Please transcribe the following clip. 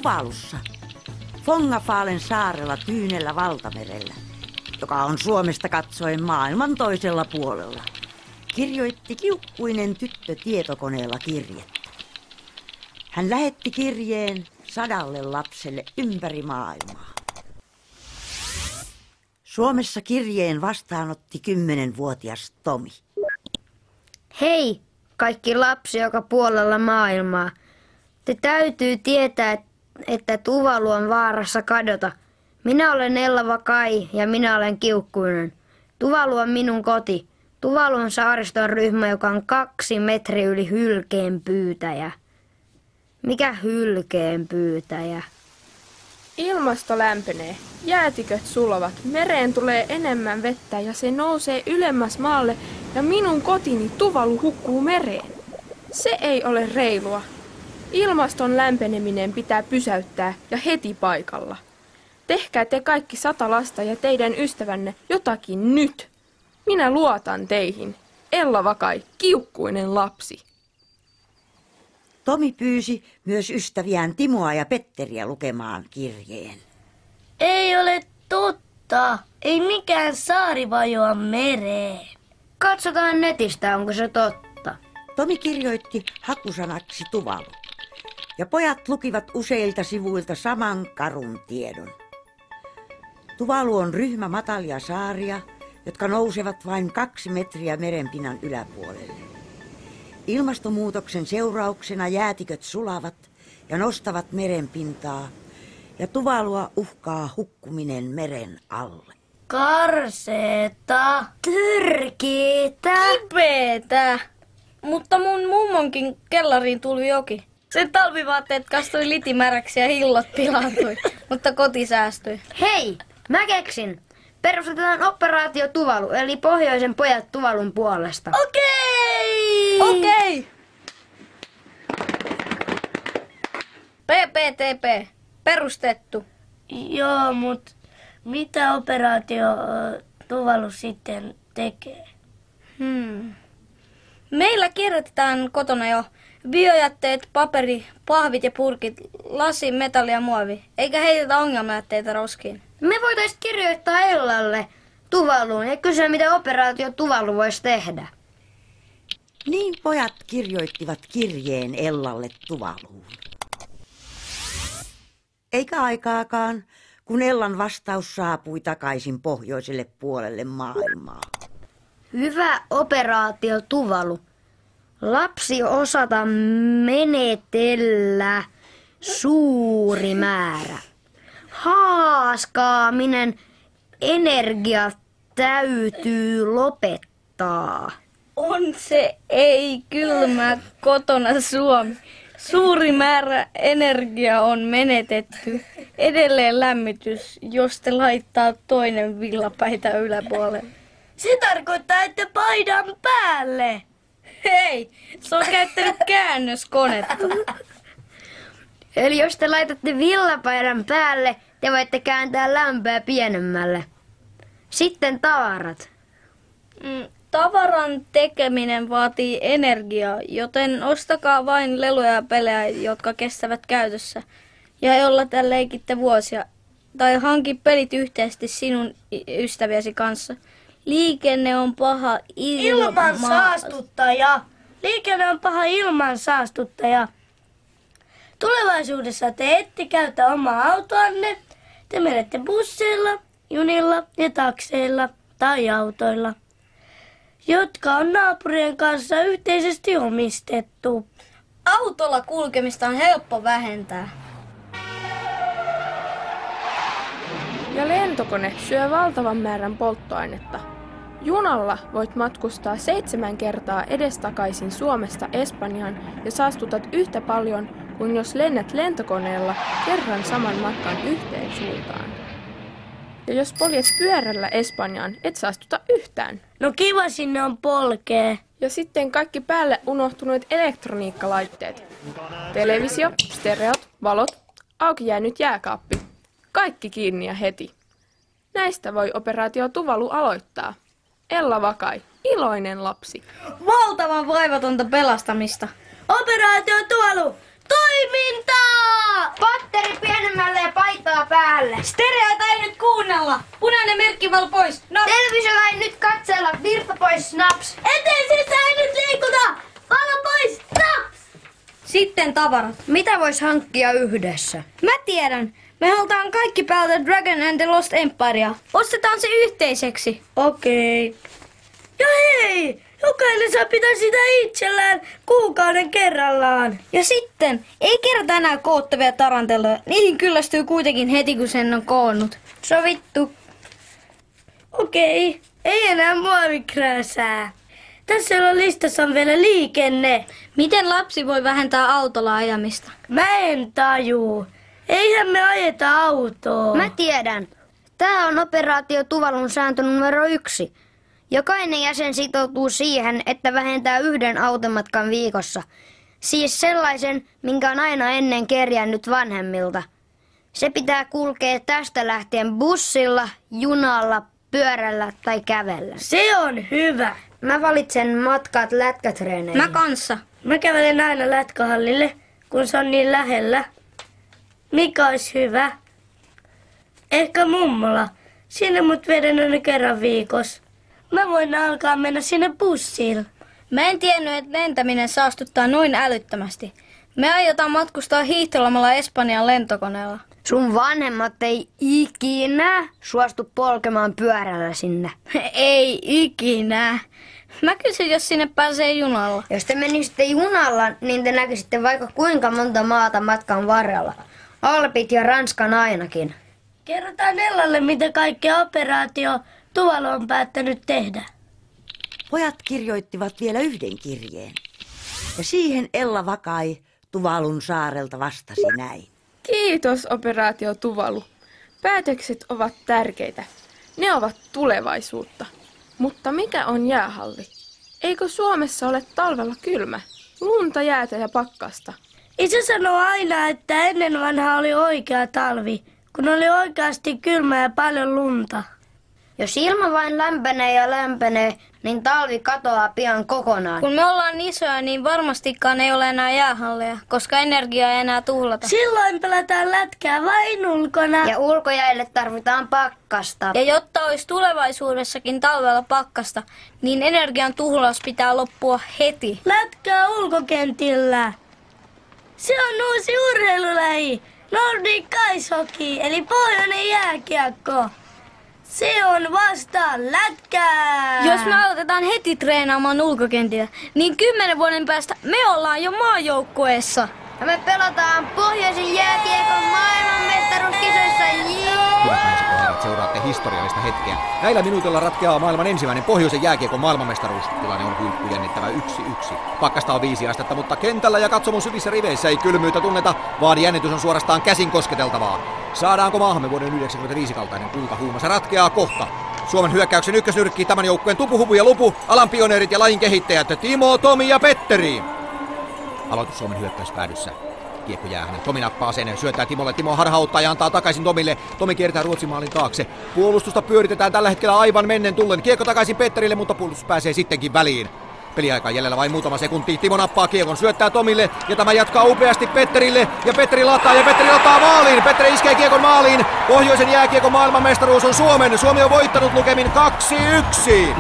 Tuvalussa, Fongafalen saarella Tyynellä valtamerellä, joka on Suomesta katsoen maailman toisella puolella, kirjoitti kiukkuinen tyttö tietokoneella kirjettä. Hän lähetti kirjeen 100 lapselle ympäri maailmaa. Suomessa kirjeen vastaanotti 10-vuotias Tomi. Hei, kaikki lapsi joka puolella maailmaa. Te täytyy tietää, että Tuvalu on vaarassa kadota. Minä olen Ella Vakai ja minä olen kiukkuinen. Tuvalu on minun koti. Tuvalu on saariston ryhmä, joka on 2 metriä yli hylkeenpyytäjä. Mikä hylkeenpyytäjä? Ilmasto lämpenee, jäätiköt sulavat, mereen tulee enemmän vettä ja se nousee ylemmäs maalle ja minun kotini Tuvalu hukkuu mereen. Se ei ole reilua. Ilmaston lämpeneminen pitää pysäyttää ja heti paikalla. Tehkää te kaikki 100 lasta ja teidän ystävänne jotakin nyt. Minä luotan teihin. Ella Vakai, kiukkuinen lapsi. Tomi pyysi myös ystäviään Timoa ja Petteriä lukemaan kirjeen. Ei ole totta. Ei mikään saari vajoa mereen. Katsotaan netistä, onko se totta. Tomi kirjoitti hakusanaksi Tuvalu. Ja pojat lukivat useilta sivuilta saman karun tiedon. Tuvalu on ryhmä matalia saaria, jotka nousevat vain 2 metriä merenpinnan yläpuolelle. Ilmastonmuutoksen seurauksena jäätiköt sulavat ja nostavat merenpintaa, ja Tuvalua uhkaa hukkuminen meren alle. Karseeta. Törkeetä. Kipeetä. Mutta mun mummonkin kellariin tuli joki. Sen talvivaatteet kastui litimäräksi ja hillot pilaantui, mutta koti säästyi. Hei, mä keksin. Perustetaan operaatio Tuvalu, eli pohjoisen pojat Tuvalun puolesta. Okei! PPTP. Perustettu. Joo, mut mitä operaatio Tuvalu sitten tekee? Meillä kierrätetään kotona jo biojätteet, paperi, pahvit ja purkit, lasi, metalli ja muovi. Eikä heitetä ongelmajätteitä roskiin. Me voitais kirjoittaa Ellalle Tuvaluun ja kysyä, mitä operaatio Tuvalu voisi tehdä. Niin pojat kirjoittivat kirjeen Ellalle Tuvaluun. Eikä aikaakaan, kun Ellan vastaus saapui takaisin pohjoiselle puolelle maailmaa. Hyvä operaatio Tuvalu. Lapsi osata menetellä suuri määrä. Haaskaaminen, energia täytyy lopettaa. On se ei kylmä kotona Suomi. Suuri määrä energiaa on menetetty. Edelleen lämmitys, jos te laittaa toinen villapäitä yläpuolelle. Se tarkoittaa, että paidan päälle. Hei, se on käyttänyt käännöskonetta. Eli jos te laitatte villapaidan päälle, te voitte kääntää lämpöä pienemmälle. Sitten tavarat. Tavaran tekeminen vaatii energiaa, joten ostakaa vain leluja ja pelejä, jotka kestävät käytössä. Ja jolla te leikitte vuosia. Tai hanki pelit yhteisesti sinun ystäviäsi kanssa. Liikenne on paha Ilman saastuttaja. Liikenne on paha ilman saastuttaja. Tulevaisuudessa te ette käytä omaa autoanne. Te menette busseilla, junilla ja takseilla tai autoilla, jotka on naapurien kanssa yhteisesti omistettu. Autolla kulkemista on helppo vähentää. Ja lentokone syö valtavan määrän polttoainetta. Junalla voit matkustaa 7 kertaa edestakaisin Suomesta Espanjaan ja saastutat yhtä paljon kuin jos lennät lentokoneella kerran saman matkan yhteen suuntaan. Ja jos poljet pyörällä Espanjaan, et saastuta yhtään. No kiva sinne on polkee. Ja sitten kaikki päälle unohtuneet elektroniikkalaitteet. Televisio, stereot, valot, auki jäänyt jääkaappi. Kaikki kiinni ja heti. Näistä voi operaatio Tuvalu aloittaa. Ella Vakai, iloinen lapsi. Valtavan vaivatonta pelastamista. Operaatio Tuvalu! Toimintaa! Patteri pienemmälle ja paitaa päälle. Stereota ei nyt kuunnella. Punainen merkkivalo pois. Televisiota ei nyt katsella. Virta pois, snaps. Eteen sisään ei nyt liikuta! Valo pois! Naps! Sitten tavarat. Mitä vois hankkia yhdessä? Mä tiedän. Me halutaan kaikki pelata Dragon and the Lost Empirea. Ostetaan se yhteiseksi. Okei. Ja hei! Jokainen saa pitää sitä itsellään kuukauden kerrallaan. Ja sitten, ei kerätä enää koottavia tarantelloja. Niihin kyllästyy kuitenkin heti, kun sen on koonnut. Sovittu. Okei. Ei enää muovikrääsää. Tässä on listassa on vielä liikenne. Miten lapsi voi vähentää autolla ajamista? Mä en tajuu. Eihän me ajeta autoa. Mä tiedän. Tää on operaatio Tuvalun sääntö numero 1. Jokainen jäsen sitoutuu siihen, että vähentää 1 automatkan viikossa. Siis sellaisen, minkä on aina ennen kerjännyt vanhemmilta. Se pitää kulkea tästä lähtien bussilla, junalla, pyörällä tai kävellä. Se on hyvä. Mä valitsen matkat lätkätreeneihin. Mä kanssa. Mä kävelen aina lätkähallille, kun se on niin lähellä. Mikä olisi hyvä? Ehkä mummola. Sinne mut veden aina kerran viikossa. Mä voin alkaa mennä sinne bussilla. Mä en tiennyt, että lentäminen saastuttaa noin älyttömästi. Me aiotaan matkustaa hiihtolomalla Espanjan lentokoneella. Sun vanhemmat ei ikinä suostu polkemaan pyörällä sinne. Ei ikinä. Mä kysyn, jos sinne pääsee junalla. Jos te menisitte junalla, niin te näkisitte vaikka kuinka monta maata matkan varrella. Alpit ja Ranskan ainakin. Kerrotaan Ellalle, mitä kaikkea operaatio Tuvalu on päättänyt tehdä. Pojat kirjoittivat vielä 1 kirjeen. Ja siihen Ella Vakai Tuvalun saarelta vastasi näin. Kiitos, operaatio Tuvalu. Päätökset ovat tärkeitä. Ne ovat tulevaisuutta. Mutta mikä on jäähalli? Eikö Suomessa ole talvella kylmä? Lunta, jäätä ja pakkasta. Isä sanoo aina, että ennen vanhaa oli oikea talvi, kun oli oikeasti kylmä ja paljon lunta. Jos ilma vain lämpenee ja lämpenee, niin talvi katoaa pian kokonaan. Kun me ollaan isoja, niin varmastikaan ei ole enää jäähalleja, koska energiaa ei enää tuhlata. Silloin pelataan lätkää vain ulkona. Ja ulkojäille tarvitaan pakkasta. Ja jotta olisi tulevaisuudessakin talvella pakkasta, niin energian tuhlaus pitää loppua heti. Lätkää ulkokentillä. Se on uusi urheilulaji. Nordic Ice Hockey, eli pohjoinen jääkiekko. Se on vasta lätkää! Jos me aloitetaan heti treenaamaan ulkokentillä, niin 10 vuoden päästä me ollaan jo maajoukkueessa. Ja me pelataan pohjoisen jääkiekon maailmanmestaruuskisoissa. Hyvät naiset ja herrat, seuraatte historiallista hetkeä. Näillä minuutilla ratkeaa maailman ensimmäinen pohjoisen jääkiekon maailmanmestaruus. Tilanne on huippujännittävä 1-1. Pakkasta on 5 astetta, mutta kentällä ja katsomon syvissä riveissä ei kylmyyttä tunneta, vaan jännitys on suorastaan käsin kosketeltavaa. Saadaanko maahamme vuoden 1995 kaltainen kultahuuma? Se ratkeaa kohta. Suomen hyökkäyksen ykkösnyrkkii tämän joukkueen Tupuhupu ja Lupu, alan pioneerit ja lajin kehittäjät Timo, Tomi ja Petteri. Aloitus Suomen hyökkäyspäädyssä. Kiekko jää hänen. Tomi nappaa sen, syöttää Timolle. Timo harhauttaa ja antaa takaisin Tomille. Tomi kiertää Ruotsin maalin taakse. Puolustusta pyöritetään tällä hetkellä aivan mennen tullen. Kiekko takaisin Petterille, mutta puolustus pääsee sittenkin väliin. Peliaika jäljellä vain muutama sekunti. Timo nappaa kiekon, syöttää Tomille ja tämä jatkaa upeasti Petterille. Ja Petteri lataa ja Petteri ottaa maaliin. Petteri iskee kiekon maaliin. Pohjoisen jääkiekon maailmanmestaruus on Suomen. Suomi on voittanut lukemin 2-1.